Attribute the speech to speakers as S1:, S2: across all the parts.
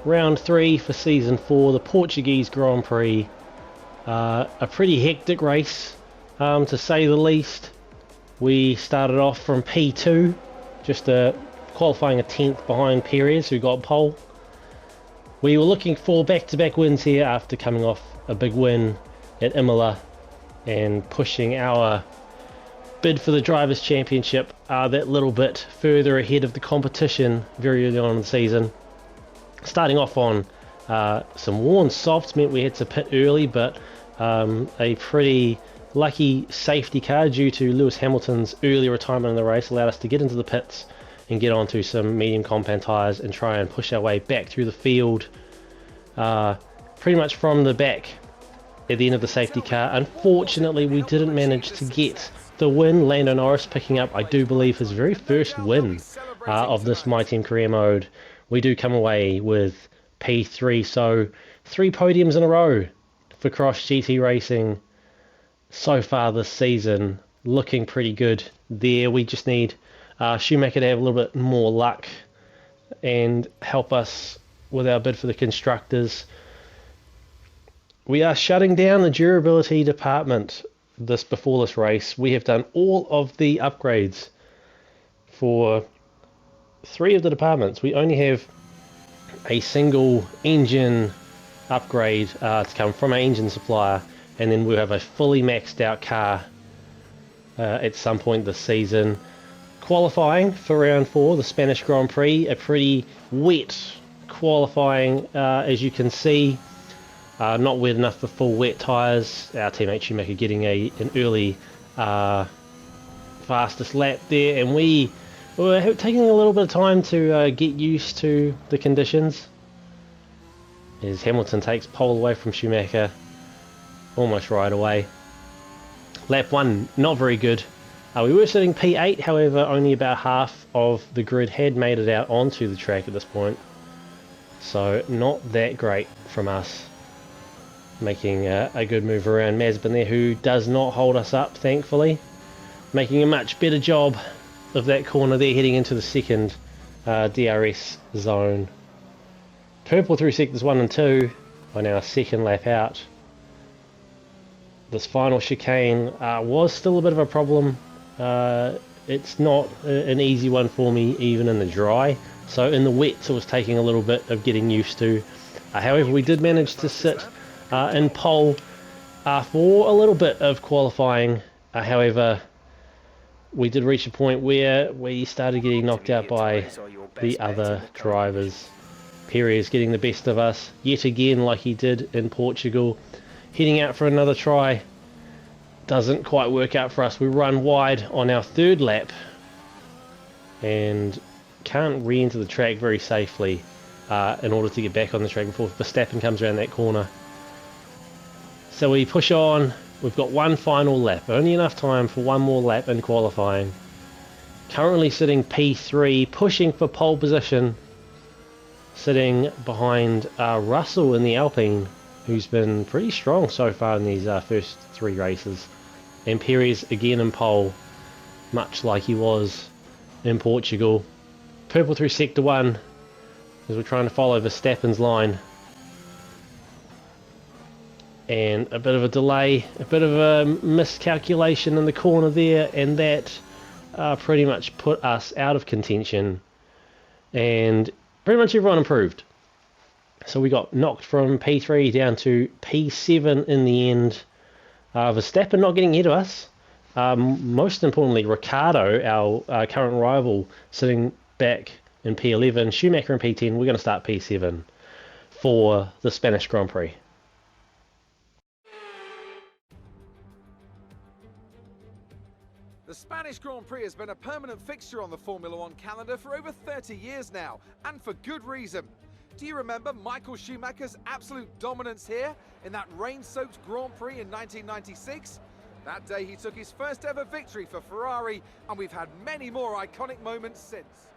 S1: Round 3 for Season 4, the Portuguese Grand Prix. A pretty hectic race, to say the least. We started off from P2, just qualifying a 10th behind Perez, who got pole. We were looking for back-to-back wins here after coming off a big win at Imola and pushing our bid for the Drivers' Championship that little bit further ahead of the competition very early on in the season. Starting off on some worn softs meant we had to pit early, but a pretty lucky safety car due to Lewis Hamilton's early retirement in the race allowed us to get into the pits and get onto some medium compound tyres and try and push our way back through the field pretty much from the back at the end of the safety car. Unfortunately, we didn't manage to get the win. Lando Norris picking up, I do believe, his very first win of this My Team career mode. We do come away with P3, so 3 podiums in a row for Cross GT Racing so far this season. Looking pretty good there. We just need Schumacher to have a little bit more luck and help us with our bid for the constructors. We are shutting down the durability department before this race. We have done all of the upgrades for 3 of the departments. We only have a single engine upgrade to come from our engine supplier, and then we'll have a fully maxed out car at some point this season. Qualifying for round 4, the Spanish Grand Prix, a pretty wet qualifying, as you can see. Not wet enough for full wet tyres. Our teammate Schumacher getting an early fastest lap there, and we were taking a little bit of time to get used to the conditions as Hamilton takes pole away from Schumacher almost right away. Lap 1, not very good. We were sitting P8, however only about half of the grid had made it out onto the track at this point, so not that great from us. Making a good move around Mazepin there, who does not hold us up, thankfully. Making a much better job of that corner there, heading into the second DRS zone. Purple through sectors 1 and 2 on our second lap out. This final chicane was still a bit of a problem. It's not an easy one for me even in the dry, so in the wet it was taking a little bit of getting used to. However, we did manage to sit in pole for a little bit of qualifying. However, we did reach a point where we started getting knocked out by the other drivers. Perez getting the best of us yet again, like he did in Portugal. Heading out for another try. Doesn't quite work out for us. We run wide on our third lap and can't re-enter the track very safely in order to get back on the track before Verstappen comes around that corner. So we push on. We've got one final lap, only enough time for one more lap in qualifying. Currently sitting P3, pushing for pole position, sitting behind Russell in the Alpine, who's been pretty strong so far in these first 3 races. And Perez again in pole, much like he was in Portugal. Purple through sector 1 as we're trying to follow Verstappen's line. And a bit of a delay, a bit of a miscalculation in the corner there, and that pretty much put us out of contention, and pretty much everyone improved. So we got knocked from P3 down to P7 in the end. Verstappen not getting ahead of us. Most importantly, Ricciardo, our current rival, sitting back in P11. Schumacher in P10. We're going to start P7 for the Spanish Grand Prix.
S2: The Spanish Grand Prix has been a permanent fixture on the Formula One calendar for over 30 years now, and for good reason. Do you remember Michael Schumacher's absolute dominance here in that rain-soaked Grand Prix in 1996? That day he took his first ever victory for Ferrari, and we've had many more iconic moments since.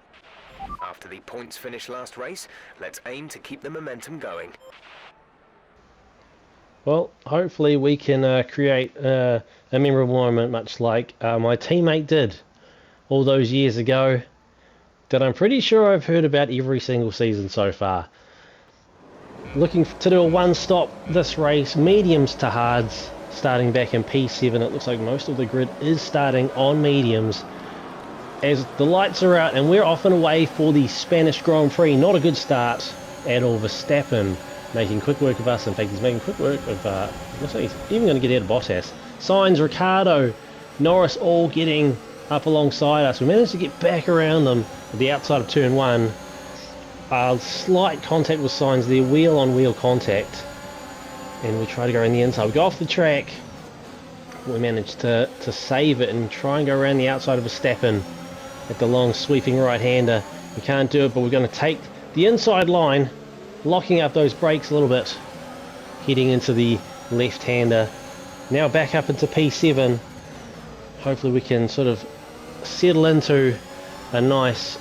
S3: After the points finish last race, let's aim to keep the momentum going.
S1: Well, hopefully we can create a memorable moment much like my teammate did all those years ago, that I'm pretty sure I've heard about every single season so far. Looking to do a one-stop this race, mediums to hards, starting back in P7. It looks like most of the grid is starting on mediums. As the lights are out and we're off and away for the Spanish Grand Prix. Not a good start at all. Verstappen making quick work of us. In fact, he's making quick work of, looks like he's even going to get out of Bottas. Sainz, Ricciardo, Norris all getting up alongside us. We managed to get back around them at the outside of turn 1. Slight contact with Sainz there, wheel on wheel contact. And we try to go around the inside. We go off the track. We managed to save it and try and go around the outside of Verstappen at the long sweeping right-hander. We can't do it, but we're going to take the inside line, locking up those brakes a little bit, heading into the left-hander. Now back up into P7. Hopefully we can sort of settle into a nice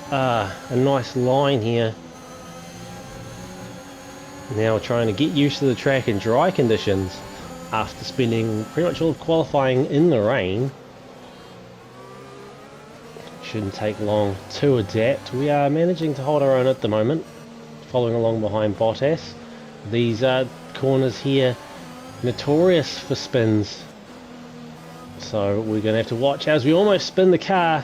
S1: line here. Now trying to get used to the track in dry conditions after spending pretty much all of qualifying in the rain. Shouldn't take long to adapt. We are managing to hold our own at the moment, following along behind Bottas. These corners here, notorious for spins, so we're going to have to watch as we almost spin the car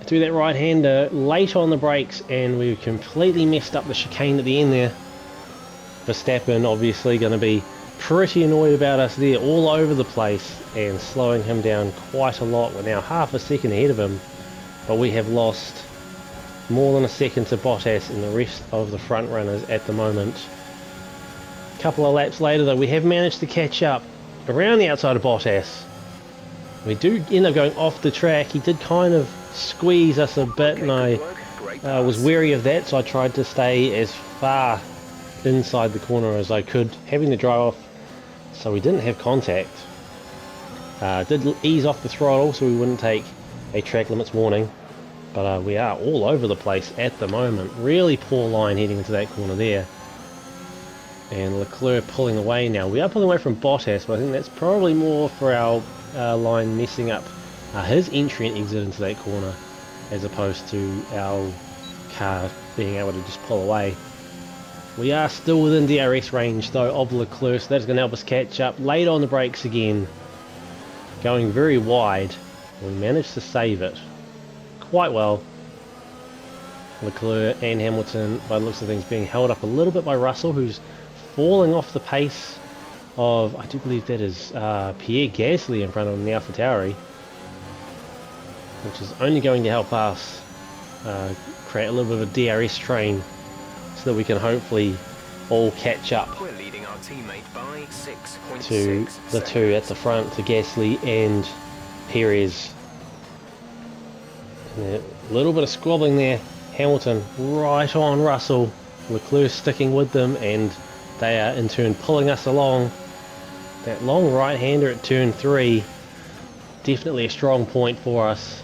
S1: through that right-hander late on the brakes, and we completely messed up the chicane at the end there. Verstappen obviously going to be pretty annoyed about us there, all over the place, and slowing him down quite a lot. We're now half a second ahead of him, but we have lost more than a second to Bottas and the rest of the front runners at the moment. A couple of laps later though, we have managed to catch up around the outside of Bottas. We do end up going off the track. He did kind of squeeze us a bit, and I was wary of that, so I tried to stay as far inside the corner as I could, having to drive off so we didn't have contact. Did ease off the throttle so we wouldn't take a track limits warning, but we are all over the place at the moment. Really poor line heading into that corner there, and Leclerc pulling away now. We are pulling away from Bottas, but I think that's probably more for our line messing up his entry and exit into that corner, as opposed to our car being able to just pull away. We are still within DRS range though of Leclerc, so that's going to help us catch up. Late on the brakes again, going very wide. We managed to save it quite well. Leclerc and Hamilton, by the looks of things, being held up a little bit by Russell, who's falling off the pace of, I do believe that is Pierre Gasly in front of him, the AlphaTauri, which is only going to help us create a little bit of a DRS train, so that we can hopefully all catch up.
S3: We're leading our teammate by 6.6
S1: to the two at the front, to Gasly and Perez. A little bit of squabbling there. Hamilton right on Russell. Leclerc sticking with them, and they are in turn pulling us along. That long right-hander at turn 3, definitely a strong point for us.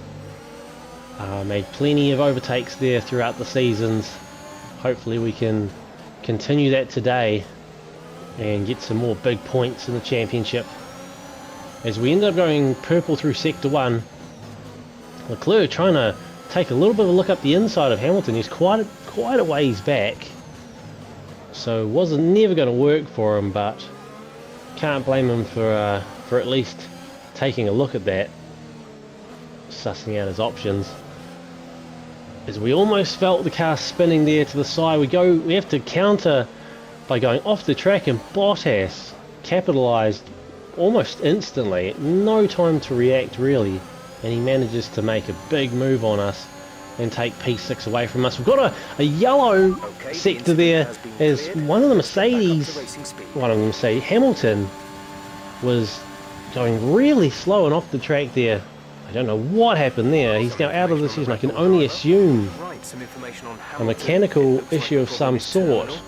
S1: Made plenty of overtakes there throughout the seasons. Hopefully we can continue that today and get some more big points in the championship. As we end up going purple through sector 1, Leclerc trying to take a little bit of a look up the inside of Hamilton. He's quite a ways back, so wasn't never going to work for him, but can't blame him for at least taking a look at that, sussing out his options. As we almost felt the car spinning there to the side, we have to counter by going off the track, and Bottas capitalised almost instantly. No time to react really, and he manages to make a big move on us and take P6 away from us. We've got a yellow sector there, as one of them say Hamilton was going really slow and off the track there. I don't know what happened there. He's now out of the season. I can only assume a mechanical issue of some sort.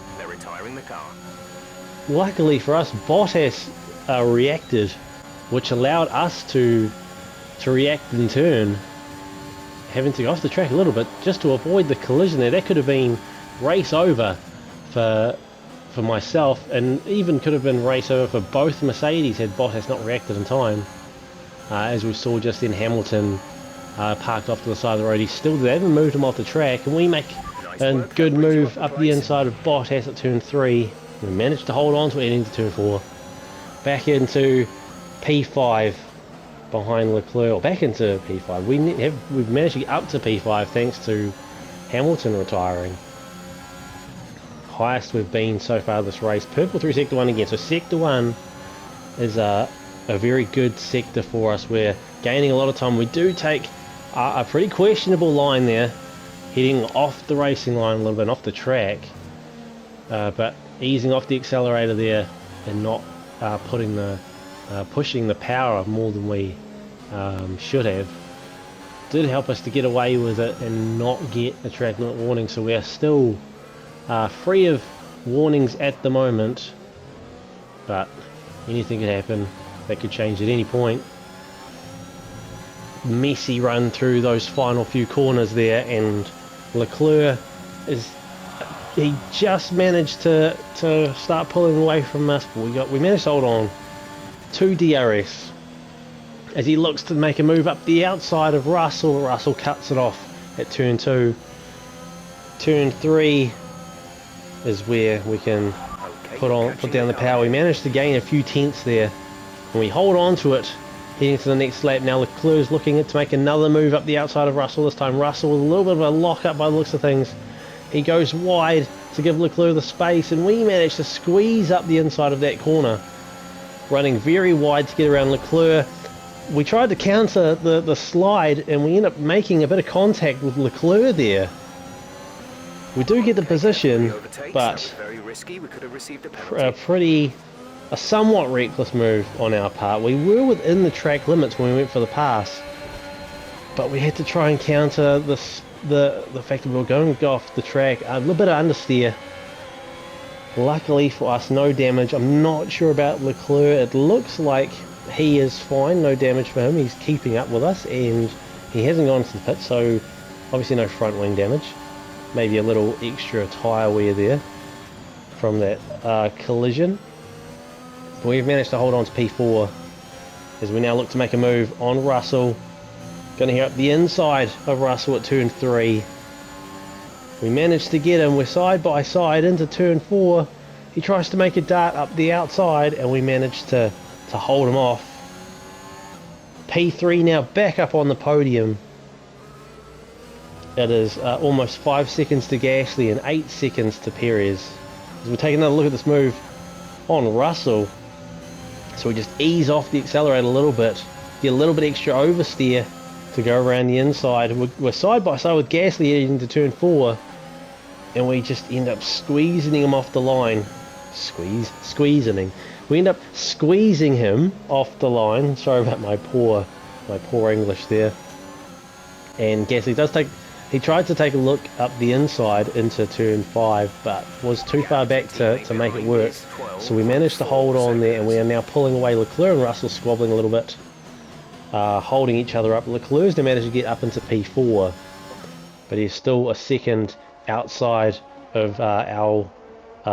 S1: Luckily for us, Bottas reacted, which allowed us to react in turn, having to go off the track a little bit just to avoid the collision there. That could have been race over for myself, and even could have been race over for both Mercedes had Bottas not reacted in time. As we saw just in Hamilton parked off to the side of the road. He still did. They haven't moved him off the track, and we make a good move up the inside of Bottas at turn 3. We managed to hold on to it into turn 4. Back into P5 behind Leclerc, or back into P5. We've managed to get up to P5 thanks to Hamilton retiring. Highest we've been so far this race. Purple through Sector 1 again. So Sector 1 is a very good sector for us. We're gaining a lot of time. We do take a pretty questionable line there, heading off the racing line a little bit, off the track, but easing off the accelerator there and not pushing the power more than we should have. Did help us to get away with it and not get a track limit warning, so we are still free of warnings at the moment, but anything could happen. That could change at any point. Messy run through those final few corners there, and Leclerc he just managed to start pulling away from us, but we managed to hold on to DRS as he looks to make a move up the outside of Russell. Russell cuts it off at turn 2. Turn 3 is where we can put down the power. We managed to gain a few tenths there, and we hold on to it heading to the next lap. Now Leclerc's looking to make another move up the outside of Russell. This time Russell with a little bit of a lock up by the looks of things. He goes wide to give Leclerc the space, and we managed to squeeze up the inside of that corner, running very wide to get around Leclerc. We tried to counter the slide, and we end up making a bit of contact with Leclerc there. We do get the position, but a somewhat reckless move on our part. We were within the track limits when we went for the pass, but we had to try and counter the fact that we were going to go off the track. A little bit of understeer. Luckily for us, no damage. I'm not sure about Leclerc. It looks like he is fine, no damage for him. He's keeping up with us, and he hasn't gone to the pit, so obviously no front wing damage. Maybe a little extra tyre wear there from that collision. We've managed to hold on to P4 as we now look to make a move on Russell. Going to hear up the inside of Russell at turn 3. We managed to get him. We're side by side into turn 4. He tries to make a dart up the outside, and we managed to hold him off. P3 now back up on the podium. It is almost 5 seconds to Gasly and 8 seconds to Perez. As we take another look at this move on Russell, so we just ease off the accelerator a little bit, get a little bit extra oversteer to go around the inside. We're side by side with Gasly heading to turn 4, and we just end up squeezing him off the line. Squeezing. We end up squeezing him off the line. Sorry about my poor English there. And Gasly he tried to take a look up the inside into turn 5, but was too far back to make it work. So we managed to hold on there, and we are now pulling away. Leclerc and Russell squabbling a little bit, holding each other up. Leclerc's now managed to get up into P4, but he's still a second outside of our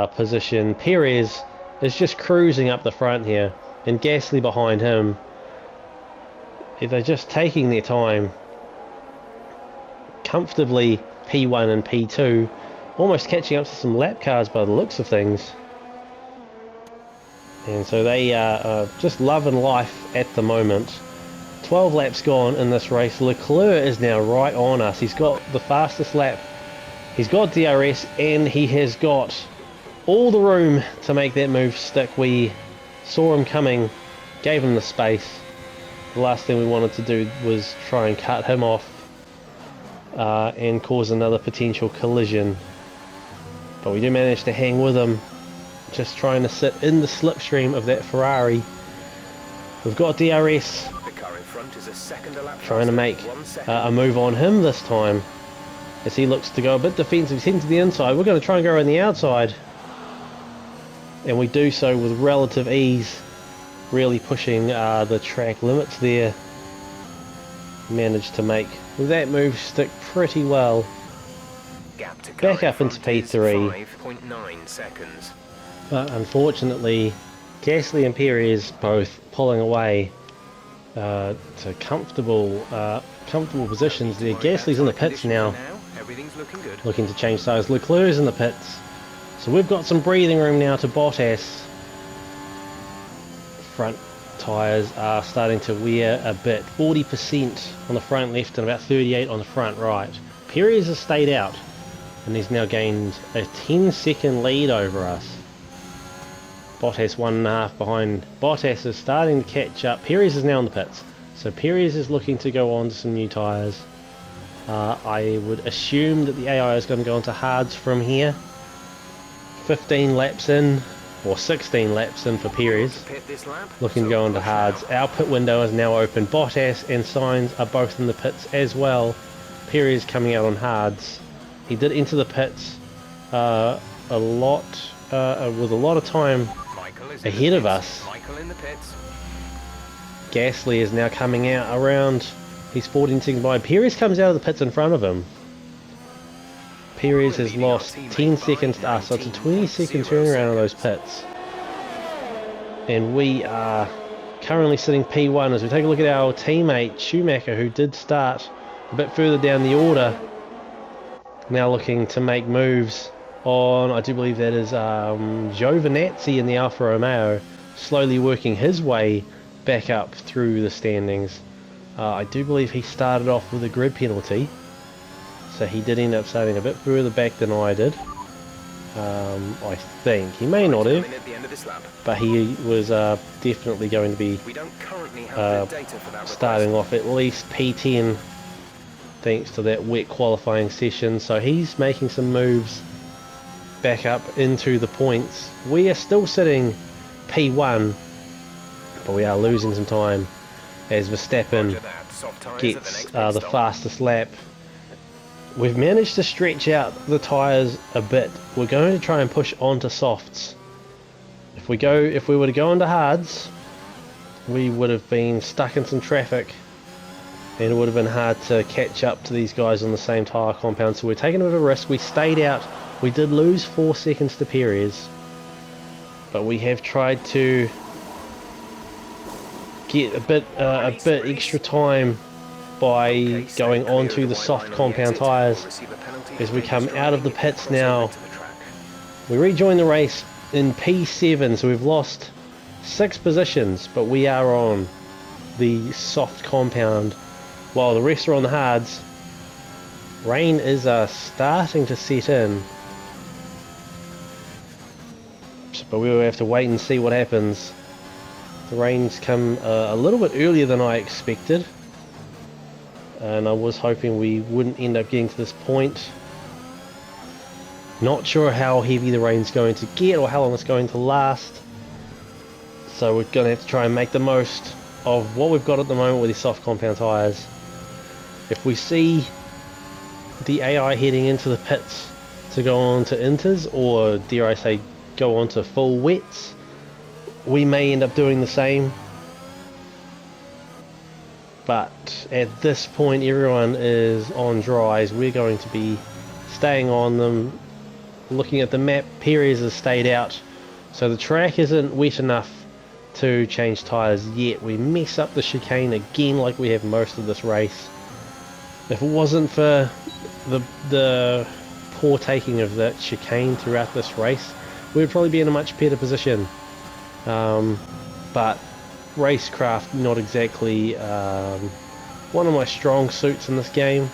S1: position. Perez is just cruising up the front here, and Gasly behind him. They're just taking their time. Comfortably P1 and P2, almost catching up to some lap cars by the looks of things. And so they are just loving life at the moment. 12 laps gone in this race. Leclerc is now right on us. He's got the fastest lap. He's got DRS, and he has got all the room to make that move stick. We saw him coming, gave him the space. The last thing we wanted to do was try and cut him off and cause another potential collision, but we do manage to hang with him, just trying to sit in the slipstream of that Ferrari. We've got DRS, trying to make a move on him this time as he looks to go a bit defensive. He's heading to the inside. We're going to try and go around the outside, and we do so with relative ease, really pushing the track limits there. Managed to make that move stick pretty well. Back up into P3.
S3: 5.9 seconds.
S1: But unfortunately, Gasly and Perez both pulling away to comfortable positions there. Gasly's in the pits now,
S3: Everything's looking good.
S1: looking to change sides. Leclerc's in the pits, So we've got some breathing room now to Bottas. Front tyres are starting to wear a bit. 40% on the front left and about 38 on the front right. Perez has stayed out and he's now gained a 10-second lead over us. Bottas 1.5 behind. Bottas is starting to catch up. Perez is now in the pits, so Perez is looking to go on to some new tyres. I would assume that the AI is going to go into hards from here. 15 laps in, or 16 laps in for Perez, looking to go into hards. Our pit window is now open. Bottas and Sainz are both in the pits as well. Perez coming out on hards. He did enter the pits with a lot of time ahead of us. Gasly is now coming out around. He's 14 seconds behind. Perez comes out of the pits in front of him. Perez has lost 10 seconds to us, so it's a 20-second turnaround on those pits. And we are currently sitting P1 as we take a look at our teammate Schumacher, who did start a bit further down the order. Now looking to make moves on, I do believe that is Giovinazzi in the Alfa Romeo, slowly working his way back up through the standings. I do believe he started off with a grid penalty, so he did end up starting a bit further back than I did. I think he may not have, but he was definitely going to be starting off at least P10 thanks to that wet qualifying session. So he's making some moves back up into the points. We are still sitting P1, but we are losing some time as Verstappen gets the fastest lap. We've managed to stretch out the tyres a bit. We're going to try and push onto softs. If we were to go onto hards, we would have been stuck in some traffic and it would have been hard to catch up to these guys on the same tyre compound. So we're taking a bit of a risk. We stayed out. We did lose 4 seconds to Perez, but we have tried to get a bit extra time by going onto the soft compound tyres as we come out of the pits now. We rejoin the race in P7, so we've lost 6 positions, but we are on the soft compound while the rest are on the hards. Rain is starting to set in, but we will have to wait and see what happens. The rain's come a little bit earlier than I expected, and I was hoping we wouldn't end up getting to this point. Not sure how heavy the rain's going to get or how long it's going to last, so we're going to have to try and make the most of what we've got at the moment with these soft compound tyres. If we see the AI heading into the pits to go on to inters, or dare I say go on to full wets, we may end up doing the same. But at this point everyone is on dries. We're going to be staying on them. Looking at the map, Perez has stayed out, so the track isn't wet enough to change tyres yet. We mess up the chicane again like we have most of this race. If it wasn't for the poor taking of that chicane throughout this race, we would probably be in a much better position. But racecraft, not exactly one of my strong suits in this game.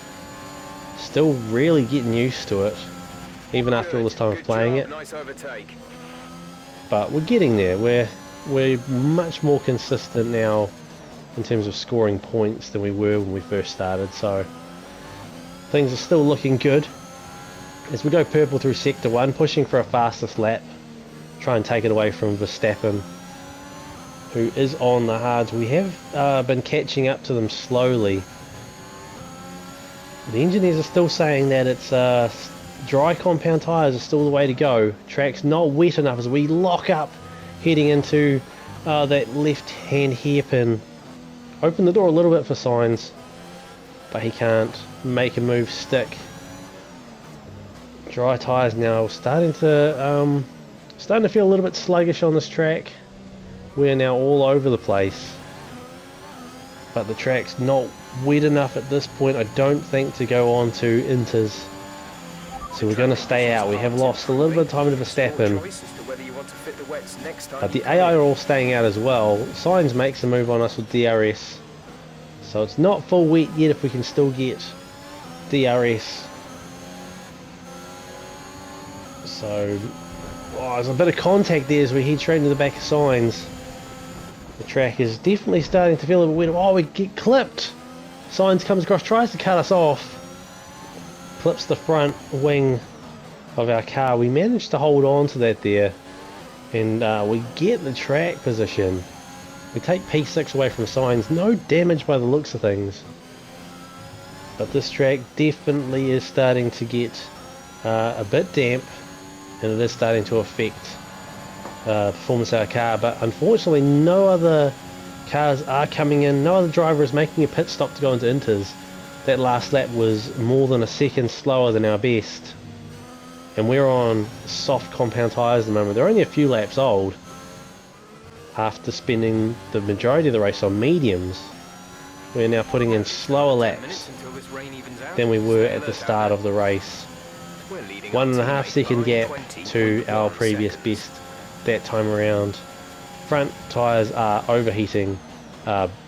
S1: Still really getting used to it, even after all this time of playing it. But we're getting there. We're much more consistent now in terms of scoring points than we were when we first started, so things are still looking good. As we go purple through sector 1, pushing for a fastest lap, try and take it away from Verstappen, who is on the hards. We have been catching up to them slowly. The engineers are still saying that it's dry compound tyres are still the way to go. Track's not wet enough as we lock up heading into that left hand hairpin. Open the door a little bit for Sainz, but he can't make a move stick. Dry tyres now starting to feel a little bit sluggish on this track. We're now all over the place, but the track's not wet enough at this point, I don't think, to go on to inters. So we're going to stay out. We have lost a little bit of time to Verstappen. But the AI are all staying out as well. Sainz makes a move on us with DRS. So it's not full wet yet if we can still get DRS. So there's a bit of contact there as we head straight into the back of Sainz. The track is definitely starting to feel a bit wet. Oh, we get clipped. Sainz comes across, tries to cut us off. Clips the front wing of our car. We managed to hold on to that there. And we get the track position. We take P6 away from Sainz. No damage by the looks of things. But this track definitely is starting to get a bit damp. And it is starting to affect performance of our car. But unfortunately no other cars are coming in. No other driver is making a pit stop to go into inters. That last lap was more than a second slower than our best. And we're on soft compound tyres at the moment. They're only a few laps old. After spending the majority of the race on mediums, we're now putting in slower laps than we were at the start of the race. 1.5 second gap to our previous best that time around. Front tyres are overheating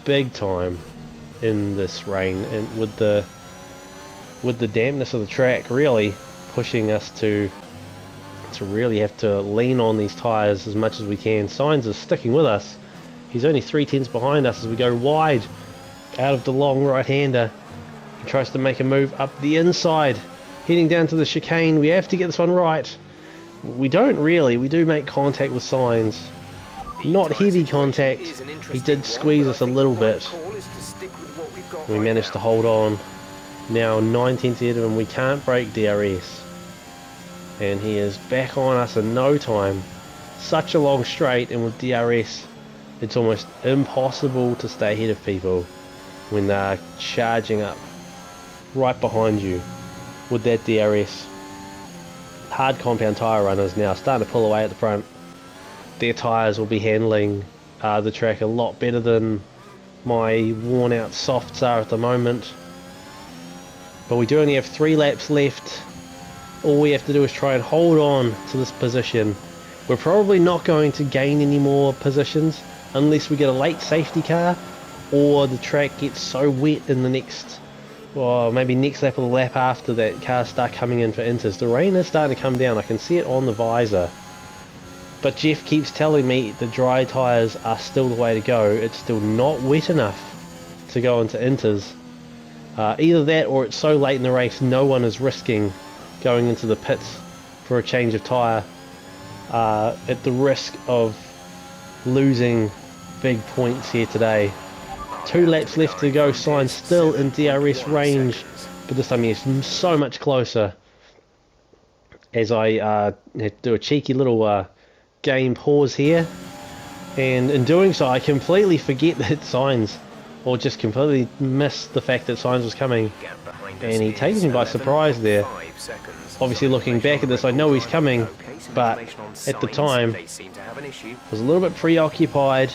S1: big time in this rain, and with the dampness of the track really pushing us to really have to lean on these tyres as much as we can. Sainz is sticking with us. He's only 3/10 behind us as we go wide out of the long right-hander. He tries to make a move up the inside, heading down to the chicane. We have to get this one right. We don't really. We do make contact with Sainz. Not heavy contact. He did squeeze us a little bit. We managed to hold on. Now 9/10 ahead of him. We can't break DRS. And he is back on us in no time. Such a long straight, and with DRS it's almost impossible to stay ahead of people when they're charging up right behind you with that DRS. Hard compound tyre runners now starting to pull away at the front. Their tyres will be handling the track a lot better than my worn out softs are at the moment. But we do only have 3 laps left. All we have to do is try and hold on to this position. We're probably not going to gain any more positions unless we get a late safety car, or the track gets so wet in the next, well, maybe next lap or the lap after that cars start coming in for inters. The rain is starting to come down. I can see it on the visor. But Jeff keeps telling me the dry tyres are still the way to go. It's still not wet enough to go into inters. Either that, or it's so late in the race no one is risking going into the pits for a change of tyre at the risk of losing big points here today. 2 laps left to go. Sainz still in DRS range, but this time he's so much closer. As I had to do a cheeky little game pause here, and in doing so I completely forget that Sainz, or just completely miss the fact that Sainz was coming, and he takes me by surprise there. Obviously looking back at this I know he's coming, but at the time was a little bit preoccupied,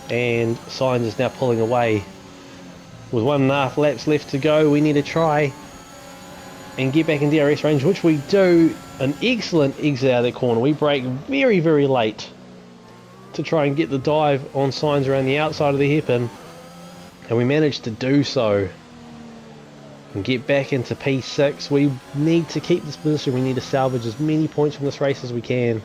S1: and Sainz is now pulling away. With 1.5 laps left to go, we need to try and get back in DRS range, which we do. An excellent exit out of that corner. We brake very, very late to try and get the dive on Sainz around the outside of the hairpin, and we managed to do so and get back into P6. We need to keep this position. We need to salvage as many points from this race as we can,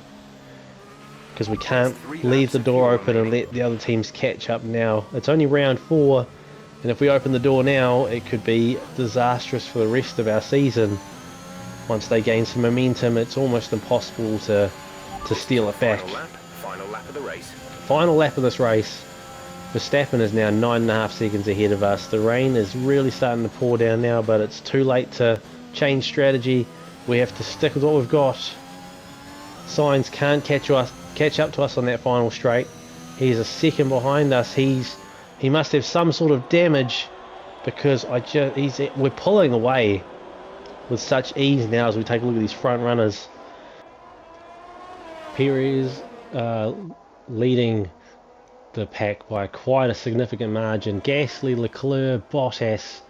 S1: because we can't leave the door open and let the other teams catch up now. It's only round 4, and if we open the door now it could be disastrous for the rest of our season. Once they gain some momentum, it's almost impossible to steal it back.
S3: Final lap of the race.
S1: Final lap of this race. Verstappen is now 9.5 seconds ahead of us. The rain is really starting to pour down now, but it's too late to change strategy. We have to stick with what we've got. Sainz can't catch up to us on that final straight. He's a second behind us. He must have some sort of damage, because we're pulling away with such ease now as we take a look at these front runners. Perez leading the pack by quite a significant margin. Gasly, Leclerc, Bottas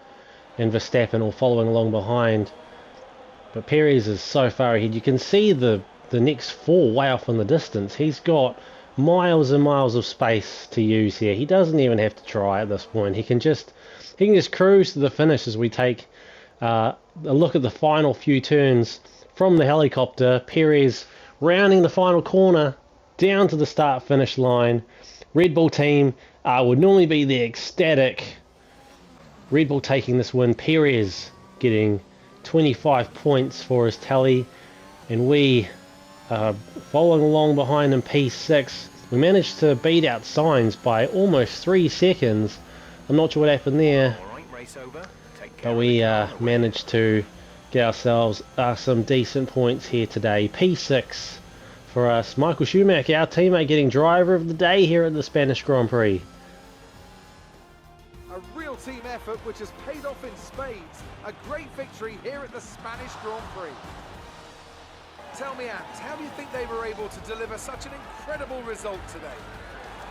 S1: and Verstappen all following along behind. But Perez is so far ahead. You can see the next four way off in the distance. He's got miles and miles of space to use here. He doesn't even have to try at this point. He can just cruise to the finish as we take a look at the final few turns from the helicopter. Perez rounding the final corner down to the start finish line. Red Bull team would normally be the ecstatic. Red Bull taking this win. Perez getting 25 points for his tally, and we following along behind in P6. We managed to beat out Sainz by almost 3 seconds. I'm not sure what happened there, but we managed to get ourselves some decent points here today. P6 for us. Michael Schumacher, our teammate, getting driver of the day here at the Spanish Grand Prix.
S2: A real team effort which has paid off in spades. A great victory here at the Spanish Grand Prix. Tell me, Ant, how do you think they were able to deliver such an incredible result today?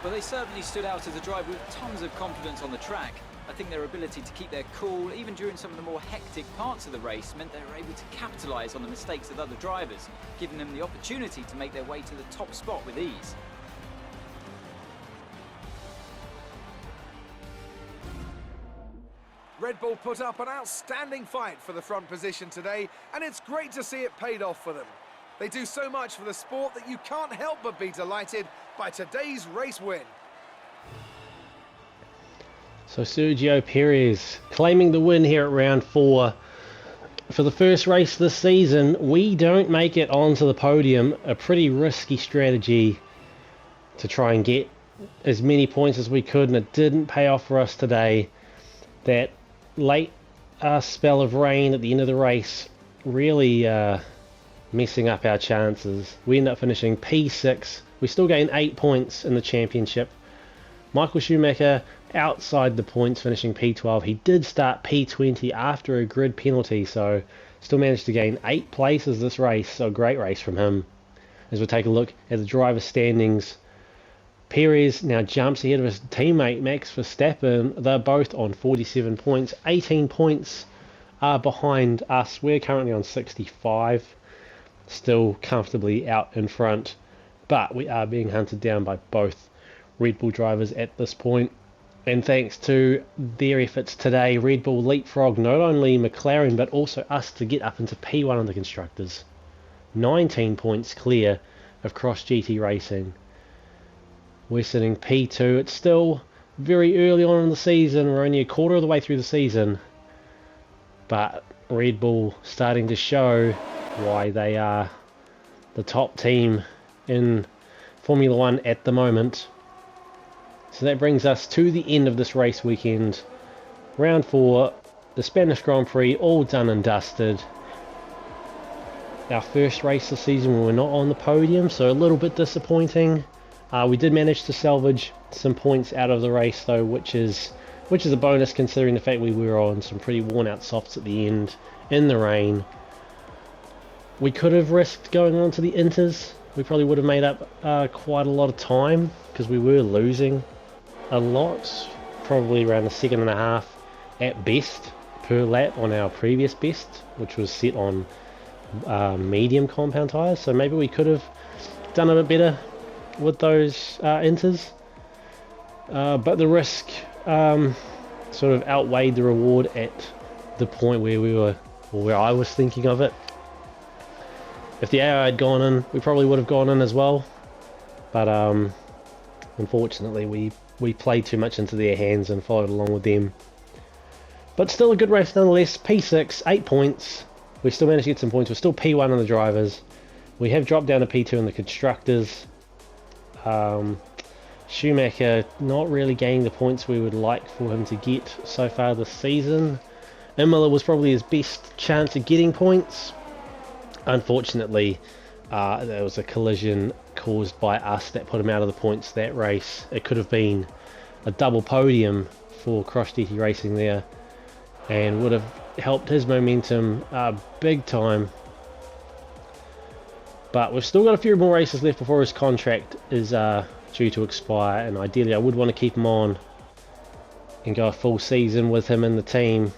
S4: Well, they certainly stood out as a driver with tons of confidence on the track. I think their ability to keep their cool, even during some of the more hectic parts of the race, meant they were able to capitalise on the mistakes of other drivers, giving them the opportunity to make their way to the top spot with ease.
S2: Red Bull put up an outstanding fight for the front position today, and it's great to see it paid off for them. They do so much for the sport that you can't help but be delighted by today's race win.
S1: So Sergio Perez claiming the win here at round 4. For the first race this season, we don't make it onto the podium. A pretty risky strategy to try and get as many points as we could, and it didn't pay off for us today. That late spell of rain at the end of the race really messing up our chances. We end up finishing P6. We still gain 8 points in the championship. Michael Schumacher outside the points, finishing P12. He did start P20 after a grid penalty, so still managed to gain 8 places this race. So a great race from him. As we take a look at the driver standings, Perez now jumps ahead of his teammate Max Verstappen. They're both on 47 points. 18 points are behind us. We're currently on 65. Still comfortably out in front, but we are being hunted down by both Red Bull drivers at this point. And thanks to their efforts today, Red Bull leapfrogged not only McLaren but also us to get up into P1 on the constructors. 19 points clear of Cross GT Racing. We're sitting P2. It's still very early on in the season. We're only a quarter of the way through the season, but Red Bull starting to show why they are the top team in Formula 1 at the moment. So that brings us to the end of this race weekend. Round 4, the Spanish Grand Prix, all done and dusted. Our first race this season, we were not on the podium, so a little bit disappointing. We did manage to salvage some points out of the race though, which is a bonus considering the fact we were on some pretty worn out softs at the end in the rain. We could have risked going on to the Inters. We probably would have made up quite a lot of time because we were losing a lot, probably around a second and a half at best per lap on our previous best, which was set on medium compound tyres. So maybe we could have done a bit better with those Inters, but the risk sort of outweighed the reward at the point where we were, or where I was thinking of it. If the AI had gone in, we probably would have gone in as well, but unfortunately we played too much into their hands and followed along with them. But still a good race nonetheless. P6, 8 points. We still managed to get some points. We're still P1 on the drivers. We have dropped down to P2 in the constructors. Schumacher not really gaining the points we would like for him to get so far this season. Imola was probably his best chance of getting points. Unfortunately, there was a collision caused by us that put him out of the points that race. It could have been a double podium for Cross GT Racing there and would have helped his momentum big time. But we've still got a few more races left before his contract is due to expire, and ideally I would want to keep him on and go a full season with him in the team.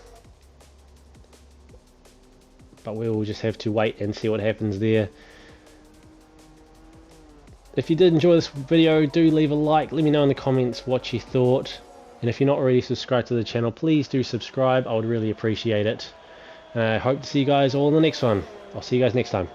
S1: but we'll just have to wait and see what happens there. If you did enjoy this video, do leave a like, let me know in the comments what you thought, and if you're not already subscribed to the channel, please do subscribe. I would really appreciate it. I hope to see you guys all in the next one. I'll see you guys next time.